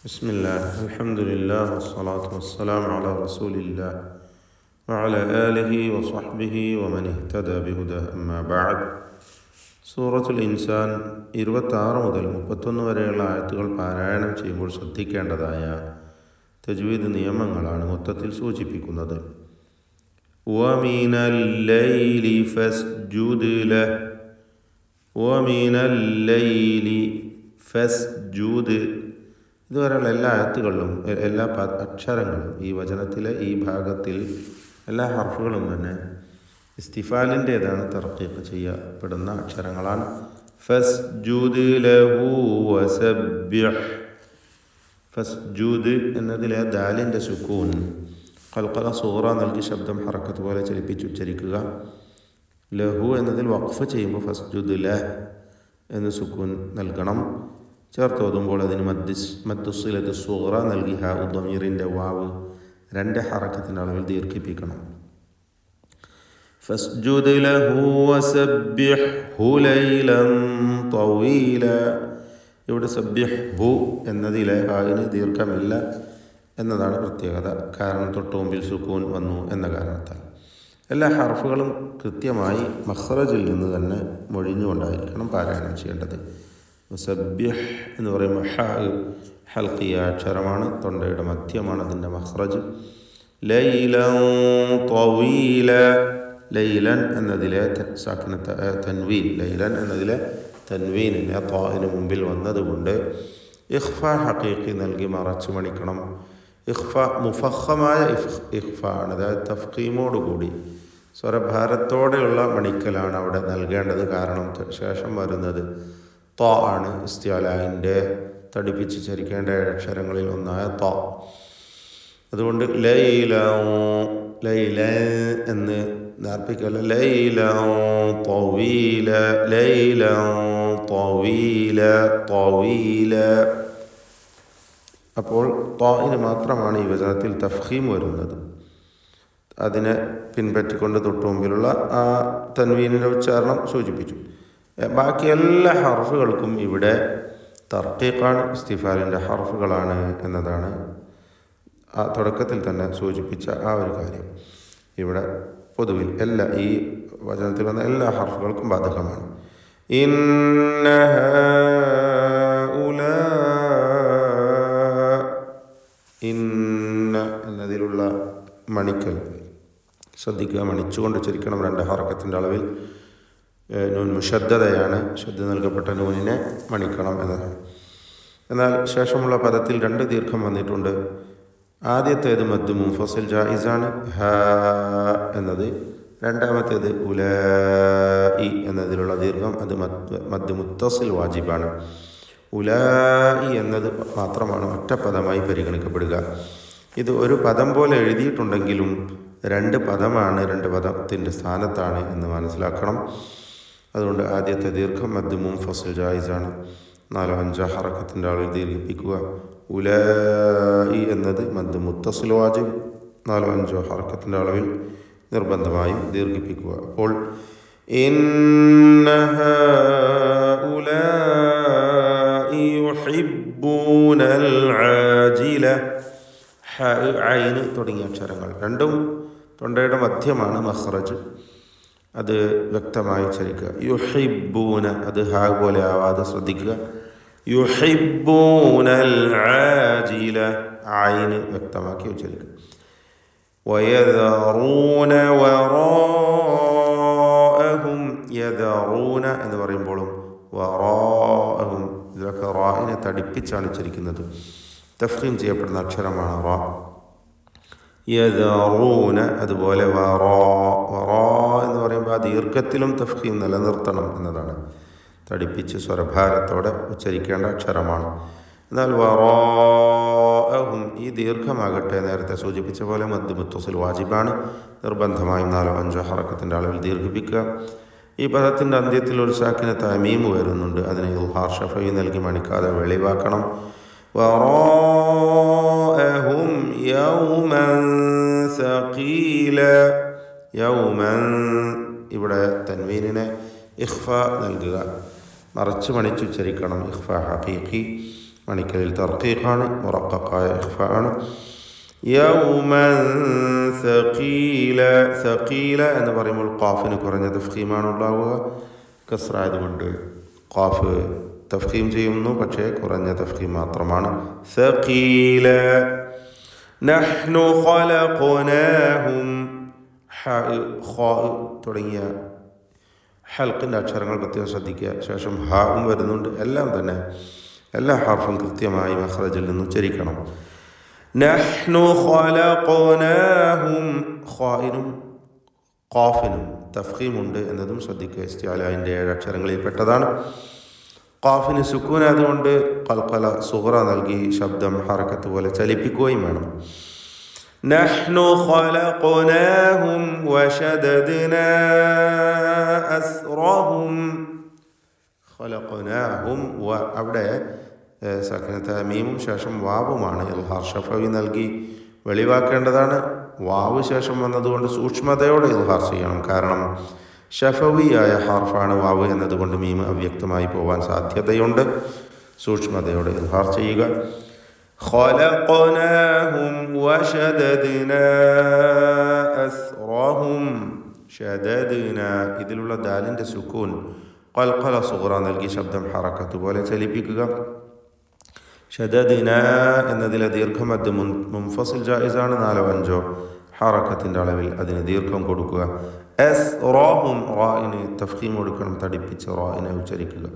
بسم الله الحمد لله والصلاة والسلام على رسول الله وعلى آله وصحبه ومن اهتدى بهداه أما بعد സൂറത്തുൽ ഇൻസാൻ 26 മുതൽ 31 വരെയുള്ള ആയത്തുകൾ പാരായണം ചെയ്യുമ്പോൾ ശ്രദ്ധിക്കേണ്ടതായ തജ്വീദ് നിയമങ്ങളാണ് മൊത്തത്തിൽ സൂചിപ്പിക്കുന്നത്. വമിനൽ ലൈലി ഫസ്ജുദ് ലഹ്, വമിനൽ ലൈലി ഫസ്ജുദ്. ഇതുവരെയുള്ള എല്ലാ ആയത്തുകളിലും എല്ലാ അക്ഷരങ്ങളും ഈ വചനത്തിലെ ഈ ഭാഗത്തിൽ എല്ലാ ഹർഫുകളും തന്നെ ഇസ്തിഫാലിൻ്റേതാണ്, തർക്കീഖ് ചെയ്യപ്പെടുന്ന അക്ഷരങ്ങളാണ്. ഫസ്ജുദ് ലഹു വസബ്ബിഹ്. ഫസ്ജുദ് എന്നതിലെ ദാലിൻ്റെ സുക്കൂൻ ഖൽഖല സൂറ നൽകി ശബ്ദം ഹറക്കത്ത് പോലെ ചലിപ്പിച്ച് ഉച്ചരിക്കുക. ലഹു എന്നതിൽ വഖഫ് ചെയ്യുമ്പോൾ ഫസ്ജുദ് ലഹ് എന്ന് സുക്കൂൻ നൽകണം. ചേർത്തോതുമ്പോൾ അതിന് മദ്ദുസ്സിലത്ത് സൂറ നൽകി ഹാ ഉദ്ദമീറിൻ്റെ വാവ് 2 ഹറക്കത്തിൻ്റെ അളവിൽ ദീർഘിപ്പിക്കണം. ഫസ്ജുദ് ലഹു വസബ്ബിഹ്ഹു ലൈലൻ തവീല. ഇവിടെ സബ്ബിഹ്ഹു എന്നതിലെ ഹായിന് ദീർഘമില്ല എന്നതാണ് പ്രത്യേകത. കാരണം തൊട്ട് മുമ്പിൽ സുക്കൂൻ വന്നു എന്ന കാരണത്താൽ എല്ലാ ഹർഫുകളും കൃത്യമായി മഖ്റജിൽ നിന്ന് തന്നെ മൊഴിഞ്ഞുകൊണ്ടായിരിക്കണം പാരായണം ചെയ്യേണ്ടത്. മുസബ്ബിഹ് എന്ന് പറയുമ്പോൾ ഹൽക്കിയ അക്ഷരമാണ്, തൊണ്ടയുടെ മധ്യമാണ് അതിൻ്റെ മഖ്റജ്. ലൈലൻ തവീല. ലൈലൻ എന്നതിലെ തൻവീൻ, ലൈലൻ എന്നതിലെ തൻവീനിനെ താഇന് മുമ്പിൽ വന്നതുകൊണ്ട് ഇഖ്ഫ ഹഖീഖി നൽകി മറച്ചു മണിക്കണം. ഇഖ്ഫ മുഫഖമായ ഇഖ്ഫ ആണ്, അതായത് തഫ്ഖീമോടുകൂടി സ്വരഭാരത്തോടെയുള്ള മണിക്കലാണ് അവിടെ നൽകേണ്ടത്. കാരണം ശേഷം വരുന്നത് ത ആണ്, ഇസ്തിഅലാഇൻ്റെ തടിപ്പിച്ച് ചരിക്കേണ്ട 7 അക്ഷരങ്ങളിൽ ഒന്നായ ത. അതുകൊണ്ട് ലൈല ലൈല എന്ന് നേർപ്പിക്കല്ല, ലൈല തവീല ലൈല തവീല തവീല. അപ്പോൾ താഇന് മാത്രമാണ് ഈ വചനത്തിൽ തഫ്ഖീം വരുന്നത്. അതിനെ പിൻപറ്റിക്കൊണ്ട് തൊട്ടു മുമ്പിലുള്ള ആ തൻവീനിൻ്റെ ഉച്ചാരണം സൂചിപ്പിച്ചു. ബാക്കി എല്ലാ ഹർഫുകൾക്കും ഇവിടെ തർക്കീഖാണ്, ഇസ്തിഫാലിൻ്റെ ഹർഫുകളാണ് എന്നതാണ് ആ തുടക്കത്തിൽ തന്നെ സൂചിപ്പിച്ച ആ ഒരു കാര്യം. ഇവിടെ പൊതുവിൽ ഈ വചനത്തിൽ വന്ന എല്ലാ ഹർഫുകൾക്കും ബാധകമാണ്. ഇന്ന എന്നതിലുള്ള മണിക്കൽ ശ്രദ്ധിക്കുക, മണിച്ചുകൊണ്ട് ഉച്ചരിക്കണം. 2 ഹറക്കത്തിൻ്റെ അളവിൽ. നൂൻ മുഷദ്ദദയാണ്, ശ്രദ്ധ നൽകപ്പെട്ട നൂനിനെ മണിക്കണം എന്നതാണ്. എന്നാൽ ശേഷമുള്ള പദത്തിൽ 2 ദീർഘം വന്നിട്ടുണ്ട്. ആദ്യത്തേത് മദ് മുൻഫസിൽ ജായിസാണ്, ഹ എന്നത്. രണ്ടാമത്തേത് ഉലാഇ എന്നതിലുള്ള ദീർഘം അത് മദ് മുത്തസിൽ വാജിബാണ്. ഉലാഇ എന്നത് മാത്രമാണ് ഒറ്റപ്പദമായി പരിഗണിക്കപ്പെടുക. ഇത് ഒരു പദം പോലെ എഴുതിയിട്ടുണ്ടെങ്കിലും 2 പദമാണ്, 2 പദത്തിൻ്റെ സ്ഥാനത്താണ് എന്ന് മനസ്സിലാക്കണം. അതുകൊണ്ട് ആദ്യത്തെ ദീർഘം മദ് മുൻഫസിൽ ജായിസാണ്, 4-5 ഹറക്കത്തിൻ്റെ അളവിൽ ദീർഘിപ്പിക്കുക. ഉലാഇ എന്നത് മദ് മുത്തസിൽ വാജിബ്, 4-5 ഹറക്കത്തിൻ്റെ അളവിൽ നിർബന്ധമായും ദീർഘിപ്പിക്കുക. അപ്പോൾ ഇന്ന ഹഉലാഇ യുഹിബ്ബൂനൽ ആജില. ഹ ഐന് തുടങ്ങിയ അക്ഷരങ്ങൾ രണ്ടും തൊണ്ടയുടെ മധ്യമാണ് മഖ്റജ്, അത് വ്യക്തമായി ഉച്ചരിക്കുക. യുഹിബ്ബൂന അത് ഹാ പോലെ ആവാതെ ശ്രദ്ധിക്കുക. യുഹിബ്ബൂനൽ ആജില ഐന് വ്യക്തമാക്കി ഉച്ചരിക്കുക. വയദറൂന വറാഅഹും. യദറൂന എന്ന് പറയുമ്പോഴും വറാഅഹും ഇതൊക്കെ റാഇനെ തടിപ്പിച്ചാണ് ഉച്ചരിക്കുന്നത്. തഫ്ഖീം ചെയ്യപ്പെടുന്ന അക്ഷരമാണ് റാ. യദറൂന അതുപോലെ വറാ എന്ന് പറയുമ്പോൾ ആ ദീർഘത്തിലും തഫ്ഖീം നിലനിർത്തണം എന്നതാണ്. തടിപ്പിച്ച് സ്വരഭാരത്തോടെ ഉച്ചരിക്കേണ്ട അക്ഷരമാണ്. എന്നാൽ വറാഅഹും ഈ ദീർഘമാകട്ടെ നേരത്തെ സൂചിപ്പിച്ച പോലെ മദ് മുത്തസിൽ വാജിബാണ്, നിർബന്ധമായും 4-5 ഹറക്കത്തിൻ്റെ അളവിൽ ദീർഘിപ്പിക്കുക. ഈ പദത്തിൻ്റെ അന്ത്യത്തിൽ ഒരു സാക്കിന് തമീം വരുന്നുണ്ട്, അതിനെ ഇൽഹാർ ഷഫഈ നൽകി മണിക്കാതെ വെളിവാക്കണം. വറാഅഹും യൗമൻ സഖീല. യൗമൻ ഇവിടെ തൻവീനിനെ ഇഖ്ഫ നൽകുക, മറച്ചു മണിച്ചുച്ചരിക്കണം. ഇഖ്ഫ ഹഖീഖി മണിക്കലിൽ തർക്കീഖാണ്, മുറഖഖായ ഇഖ്ഫാ ആണ്. യൗമൻ സഖീല, സഖീല എന്ന് പറയുമ്പോൾ ഖാഫിന് കുറഞ്ഞ തഫ്ഖീമാണ് ഉണ്ടാവുക. കസ്റ ആയതുകൊണ്ട് ഖാഫ് തഫ്ഖീം ചെയ്യുന്നു, പക്ഷേ കുറഞ്ഞ തഫ്ഖീം മാത്രമാണ്. സഖീല. നഹ്നു ഖലഖനാഹും, തുടങ്ങിയ ഹൽക്കിൻ്റെ അക്ഷരങ്ങൾ പ്രത്യേകം ശ്രദ്ധിക്കുക. ശേഷം ഹാവും വരുന്നുണ്ട്. എല്ലാം തന്നെ എല്ലാ ഹർഫും കൃത്യമായി മഖ്റജിൽ നിന്ന് ഉച്ചരിക്കണം. നഹ്നു ഖലഖനാഹും, ഖായിനും ഖാഫിനും തഫ്ഖീമുണ്ട് എന്നതും ശ്രദ്ധിക്കുക. ഇസ്തിഅലാഇൻ്റെ 7 അക്ഷരങ്ങളിൽ പെട്ടതാണ്. ഖാഫിന് സുക്കൂൻ ആയതുകൊണ്ട് ഖൽഖല സുഗ്റ നൽകി ശബ്ദം ഹറക്കത്ത് പോലെ ചലിപ്പിക്കുകയും വേണം. നഹ്നു ഖലഖനാഹും വശദദ്നാ അസ്റഹും. ഖലഖനാഹും അവിടെ സക്കനത്ത മീമും ശേഷം വാവുമാണ്. ഇൽഹാർ ഷഫവി നൽകി വെളിവാക്കേണ്ടതാണ്. വാവ് ശേഷം വന്നതുകൊണ്ട് സൂക്ഷ്മതയോടെ ഇൽഹാർ ചെയ്യണം. കാരണം ഷഫവിയായ ഹാർഫാണ് വാവ് എന്നതുകൊണ്ട് മീം അവ്യക്തമായി പോവാൻ സാധ്യതയുണ്ട്. സൂക്ഷ്മതയോടെ ഇൽഹാർ ചെയ്യുക. ഖലഖനാഹും വശദദ്നാ അസ്റഹും. ഷദദ്നാ, ഇതിലുള്ള ദാലിൻ്റെ സുക്കൂൻ ഖൽഖല സുഗ്റ നൽകി ശബ്ദം ഹറക്കത്ത് പോലെ ചലിപ്പിക്കുക. ഷദദ്നാ എന്നതിലെ ദീർഘമദ് മുൻഫസിൽ ജായിസാണ്. 4-5 ഹറക്കത്തിൻ്റെ അളവിൽ അതിന് ദീർഘം കൊടുക്കുക. അസ്റഹും, റാഇന് തഫ്ഖീം കൊടുക്കണം, തടിപ്പിച്ച് റാഇനെ ഉച്ചരിക്കുക.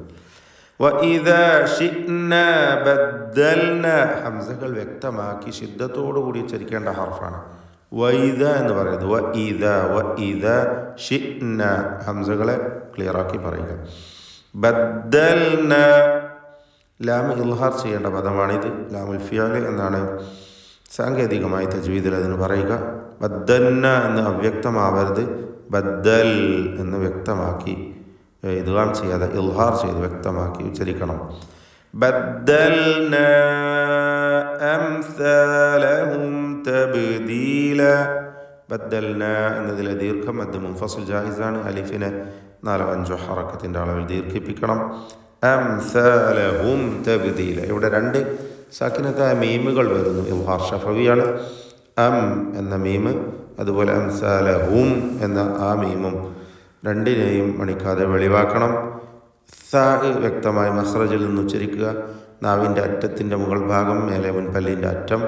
വഇദാ ശിഅ്നാ ബദ്ദൽനാ, ഹംസകൾ വ്യക്തമാക്കി ശിദ്ദത്തോടുകൂടി ഉച്ചരിക്കേണ്ട ഹർഫാണ്. വഇദ എന്ന് പറയുന്നത് വഇദ ശിഅ്നാ, ഹംസകളെ ക്ലിയറാക്കി പറയുക. ബദ്ദൽന, ലാം ഇൽഹാർ ചെയ്യേണ്ട പദമാണിത്. ലാമുൽ ഫിയാൽ എന്നാണ് സാങ്കേതികമായി തജ്വീദിൽ അതിന് പറയുക. ബദ്ദൽന എന്ന് അവ്യക്തമാവരുത്, ബദ്ദൽ എന്ന് വ്യക്തമാക്കി ഇദ്ഗാം ചെയ്യാതെ ഇൽഹാർ ചെയ്ത് വ്യക്തമാക്കി ഉച്ചരിക്കണം. ബദ്ദൽന അംസാലഹും തബ്ദീല. ബദ്ദൽന എന്നതിലെ ദീർഘം മദ് മുൻഫസിൽ ജായിസാണ്. അലിഫിനെ 4-5 ഹറക്കത്തിൻ്റെ അളവിൽ ദീർഘിപ്പിക്കണം. അംസാലഹും തബ്ദീല. ഇവിടെ 2 സാക്കിനത്തായ മീമുകൾ വരുന്നു. ഇൽഹാർ ഷഫവിയാണ്. അം എന്ന മീമ്, അതുപോലെ അംസാലഹും എന്ന ആ മീമും രണ്ടിനെയും മണിക്കാതെ വെളിവാക്കണം. സാ വ്യക്തമായി മഖ്റജിൽ നിന്ന് ഉച്ചരിക്കുക. നാവിൻ്റെ അറ്റത്തിൻ്റെ മുകൾ ഭാഗം, മേലെ മുൻപല്ലിൻ്റെ അറ്റം,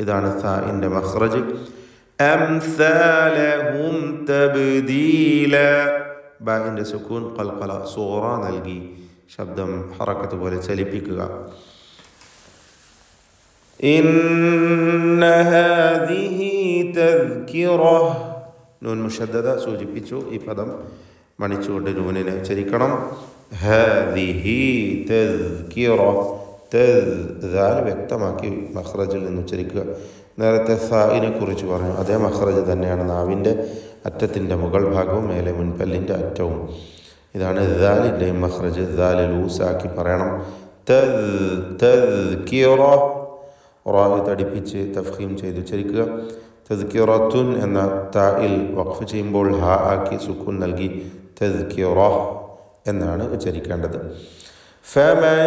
ഇതാണ് സാഇൻ്റെ മഖ്റജ്. അംസാലഹും തബ്ദീല. ബാഇൻ്റെ സുക്കൂൻ ഖൽഖല സൂറ നൽകി ശബ്ദം ഹറക്കത്ത് പോലെ ചലിപ്പിക്കുക. ഇന്ന ഹാദിഹി തദ്കിറ, നൂൻ മുഷദ്ദദ സൂചിപ്പിച്ചു. ഈ പദം മണിച്ചുകൊണ്ട് നൂനിനെ ഉച്ചരിക്കണം. ഹാദിഹി തദ്കിറ, ദാൽ വ്യക്തമാക്കി മഖ്റജിൽ നിന്ന് ഉച്ചരിക്കുക. നേരത്തെ സായിനെ കുറിച്ച് പറഞ്ഞു, അതേ മഖ്റജ് തന്നെയാണ് നാവിൻ്റെ അറ്റത്തിൻ്റെ മുകൾ ഭാഗവും മേലെ മുൻപല്ലിൻ്റെ അറ്റവും. ഇതാണ് ദാലിൻ്റെയും മഖ്റജ്. ദാൽ ലൂസാക്കി പറയണം. തദ്കിറ, റാഇ തടിപ്പിച്ച് തഫ്ഖീം ചെയ്ത് ഉച്ചരിക്കുക. തദ്കിറത്തുൻ എന്ന തായിൽ വഖഫ് ചെയ്യുമ്പോൾ ഹാ ആക്കി സുക്കൂൻ നൽകി തദ്കിറ എന്നാണ് ഉച്ചരിക്കേണ്ടത്. ഫമൻ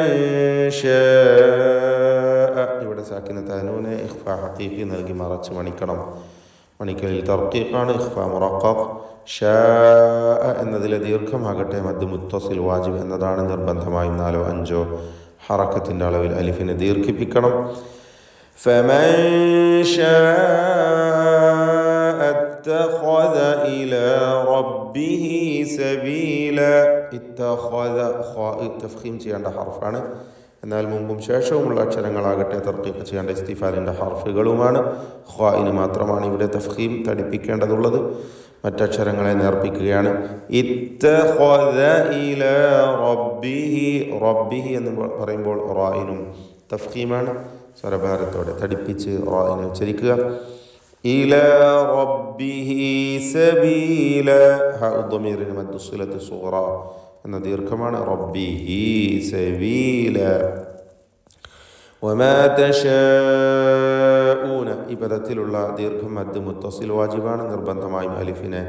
ശാഅ, ഇവിടെ സാക്കിനത്തായ നൂനെ ഇഖ്ഫാ ഹഖീഖി നൽകി മറച്ച് മണിക്കണം. മണിക്കലിൽ തർക്കീഖാണ്, ഇഖ്ഫാ മുറഖഖ്. ശാഅ എന്നതിലെ ദീർഘമാകട്ടെ മദ് മുത്തസിൽ വാജിബ് എന്നതാണ്. നിർബന്ധമായും 4-5 ഹറക്കത്തിൻ്റെ അളവിൽ അലിഫിനെ ദീർഘിപ്പിക്കണം. ഫമൻ ശാഅ ഇത്തഖദ ഇലാ റബ്ബിഹി സബീല. ഇത്തഖദ, ഖാ തഫ്ഖീം ചെയ്യേണ്ട ഹർഫാണ്. എന്നാൽ മുമ്പും ശേഷവുമുള്ള അക്ഷരങ്ങളാകട്ടെ തർക്കീഖ് ചെയ്യേണ്ട ഇസ്തിഫാലിൻ്റെ ഹർഫുകളുമാണ്. ഖാഇന് മാത്രമാണ് ഇവിടെ തഫ്ഖീം തടിപ്പിക്കേണ്ടതുള്ളത്. മറ്റക്ഷരങ്ങളെ നേർപ്പിക്കുകയാണ്. ഇത്തഖദ ഇലാ റബ്ബിഹി, റബ്ബിഹി എന്ന് പറയുമ്പോൾ റായിനും തഫ്ഖീമാണ്. സ്വരഭാരത്തോടെ തടിപ്പിച്ച് റായിനെ ഉച്ചരിക്കുക. ഇലാ റബ്ബിഹി സബീല, ഹ ഉദ്ദമീറിന് മദ്ദുസ്സിലത്ത് സുഗ്റ എന്ന ദീർഘമാണ്. റബ്ബിഹി സബീല. വമാ തശാഊന, ഈ പദത്തിലുള്ള ദീർഘം മദ് മുത്തസിൽ വാജിബാണ്. നിർബന്ധമായും അലിഫിനെ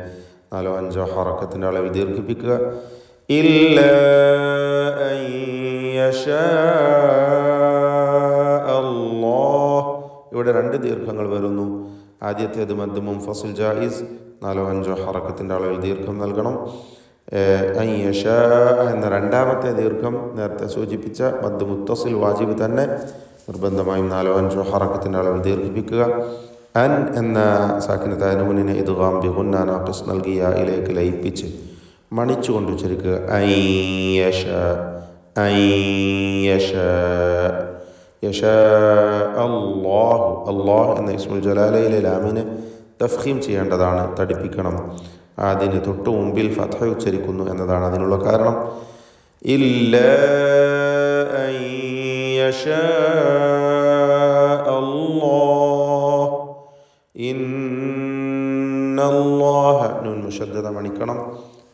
4-5 ഹറക്കത്തിൻ്റെ അളവിൽ ദീർഘിപ്പിക്കുക. ഇല്ലാ അൻ യശാ ഇവിടെ 2 ദീർഘങ്ങൾ വരുന്നു. ആദ്യത്തേത് മദ് മുൻഫസിൽ ജായിസ്, 4-5 ഹറക്കത്തിൻ്റെ അളവിൽ ദീർഘം നൽകണം. അൻ യശാ എന്ന രണ്ടാമത്തെ ദീർഘം നേരത്തെ സൂചിപ്പിച്ച മദ് മുത്തസിൽ വാജിബ് തന്നെ, നിർബന്ധമായും 4-5 ഹറക്കത്തിൻ്റെ അളവിൽ ദീർഘിപ്പിക്കുക. അൻ എന്ന സാക്കിനത്തായ നൂനിനെ ഇദ്ഗാം ബി ഗുന്ന നാഖിസ് നൽകി യായിലേക്ക് ലയിപ്പിച്ച് മണിച്ചുകൊണ്ട് ഉച്ചരിക്കുക. അൻ യശാ, അൻ യശാ, യശാ അല്ലാഹു. അല്ലാഹ് എന്ന ഇസ്മുൽ ജലാലയിലെ ലാമിനെ തഫ്ഖീം ചെയ്യേണ്ടതാണ്, തടിപ്പിക്കണം. അതിന് തൊട്ടു മുമ്പിൽ ഫത്ഹ ഉച്ചരിക്കുന്നു എന്നതാണ് അതിനുള്ള കാരണം. ഇല്ലാ അൻ യശാ അല്ലാഹ്, ഇന്നല്ലാഹ നൂൻ മുശദ്ദദ മണിക്കണം.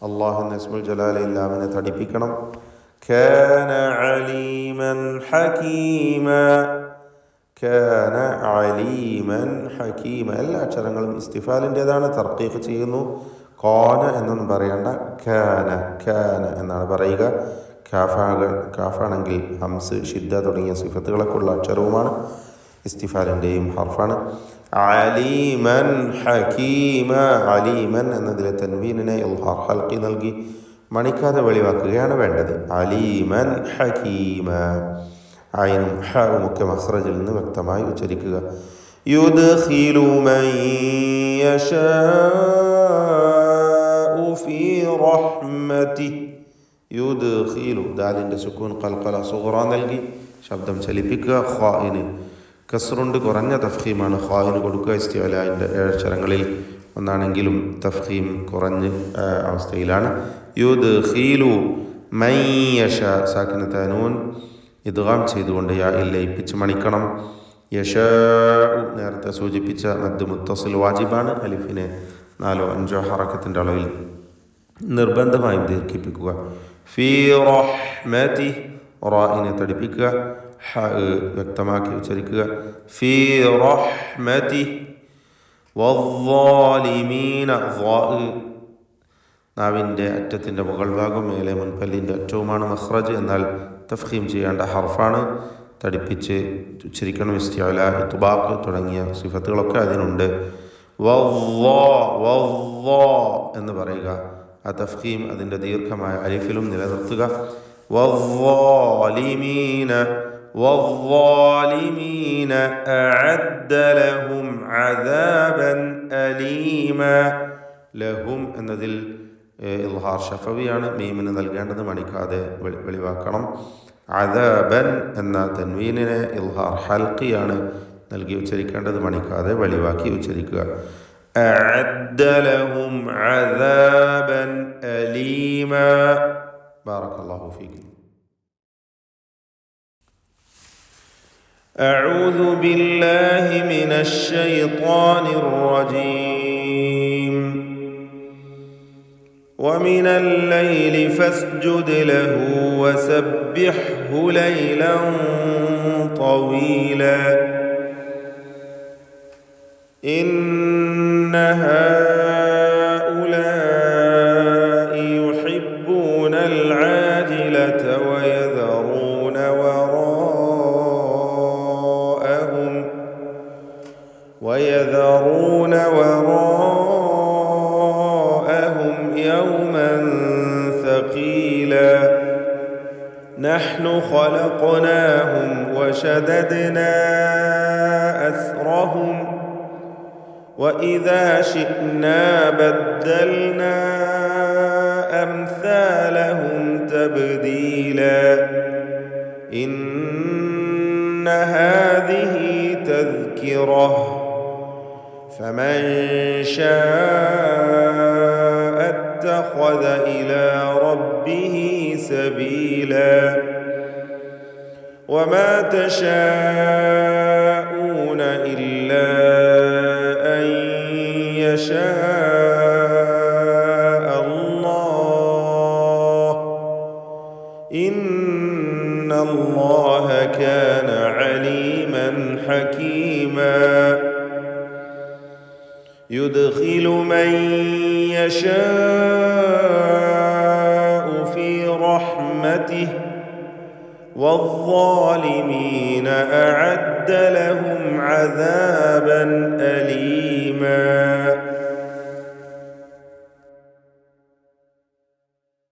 അല്ലാഹ് എന്ന ഇസ്മുൽ ജലാലയിൽ ലാമിനെ തടിപ്പിക്കണം. കാന അലീമൻ ഹകീമ, കാന അലീമൻ ഹകീമ. എല്ലാ അക്ഷരങ്ങളും ഇസ്തിഫാലിൻ്റെതാണ്, തർക്കീഖ് ചെയ്യുന്നു. ഖാന എന്നൊന്നും പറയേണ്ട, കാന, കാന എന്നാണ് പറയുക. കാഫാണെങ്കിൽ ഹംസ്, ഷിദ്ദ തുടങ്ങിയ സിഫത്തുകളൊക്കെ ഉള്ള അക്ഷരവുമാണ്, ഇസ്തിഫാലിൻ്റെയും ഹർഫാണ്. അലീമൻ ഹകീമ, അലീമൻ എന്നതിലെ തൻവീനിനെ ഇൽഹാർ ഹൽക്കി നൽകി മണിക്കാതെ വെളിവാക്കുകയാണ് വേണ്ടത്. അലീമൻ ഹകീമ. ഐനും ഹവും ഒക്കെ മഖ്റജിൽ നിന്ന് വ്യക്തമായി ഉച്ചരിക്കുക. യുദ്ഖിലു മൻ യശാഉ ഫീ റഹ്മതിഹി, യുദ്ഖിലു ദാലിൻ്റെ സുക്കൂൻ ഖൽഖല സുഗ്റ നൽകി ശബ്ദം ചലിപ്പിക്കുക. ഖാഇന് കസ്റുണ്ട്, കുറഞ്ഞ തഫ്ഖീമാണ് ഖാഇന് കൊടുക്കുക. ഇസ്തിഅലാഇൻ്റെ 7 അക്ഷരങ്ങളിൽ ഒന്നാണെങ്കിലും തഫ്ഖീം കുറഞ്ഞ അവസ്ഥയിലാണ്. യുദ്ഖിലു മൻ യശാ സാക്കിനത്തായ നൂൻ ഇദ്ഗാം ചെയ്തുകൊണ്ട് യാഇൽ ലയിപ്പിച്ച് മണിക്കണം. യശാ നേരത്തെ സൂചിപ്പിച്ച മദ് മുത്തസിൽ വാജിബാണ്. അലിഫിനെ 4-5 ഹറക്കത്തിൻ്റെ അളവിൽ നിർബന്ധമായും ദീർഘിപ്പിക്കുക. ഫീ റഹ്മതി, റാഇനെ തടിപ്പിക്കുക, ഹ വ്യക്തമാക്കി ഉച്ചരിക്കുക. ഫീ റഹ്മതി. വദ്ദാലിമീന, നാവിൻ്റെ അറ്റത്തിൻ്റെ മുകൾ ഭാഗം മേലെ മുൻപല്ലിൻ്റെ അറ്റവുമാണ് മഖ്റജ്, എന്നാൽ തഫ്ഖീം ചെയ്യേണ്ട ഹർഫാണ്, തടിപ്പിച്ച് ഉച്ചരിക്കണം. ഇസ്തിഅല, ഇത്ബാഖ് തുടങ്ങിയ സിഫത്തുകളൊക്കെ അതിനുണ്ട്. എന്ന് പറയുക. ആ തഫ്ഖീം അതിൻ്റെ ദീർഘമായ അലിഫിലും നിലനിർത്തുക. വദ്ദാലിമീന, വദ്ദാലിമീന അഅദ്ദ ലഹും അദാബൻ അലീമ. ലഹും എന്നതിൽ ഇൽഹാർ ഷഫവിയാണ്, മീമിന് നൽകേണ്ടത് മണിക്കാതെ വെളിവാക്കണം. അദാബൻ എന്ന തൻവീനിനെ ഇൽഹാർ ഹൽക്കിയാണ് നൽകി ഉച്ചരിക്കേണ്ടത്, മണിക്കാതെ വെളിവാക്കി ഉച്ചരിക്കുക. അഅദ്ദ ലഹും അദാബൻ അലീമ. ബാറകല്ലാഹു ഫീക്കും. അഊദു ബില്ലാഹി മിനശ് ശൈത്വാനിർ റജീം. ومن الليل فاسجد له وسبحه ليلا طويلا إن هؤلاء يحبون العاجلة ويذرون وراءهم يوما ثقيلا نحن خلقناهم وشددنا أسرهم وإذا شئنا بدلنا أمثالهم تبديلا إن هذه تذكرة فمن شاء اتخذ إلى ربه سبيلا وما تشاءون إلا أن يشاء الله إن الله كان عليما حكيما يدخل من يشاء في رحمته والظالمين أعد أعد لهم عذابا أليما.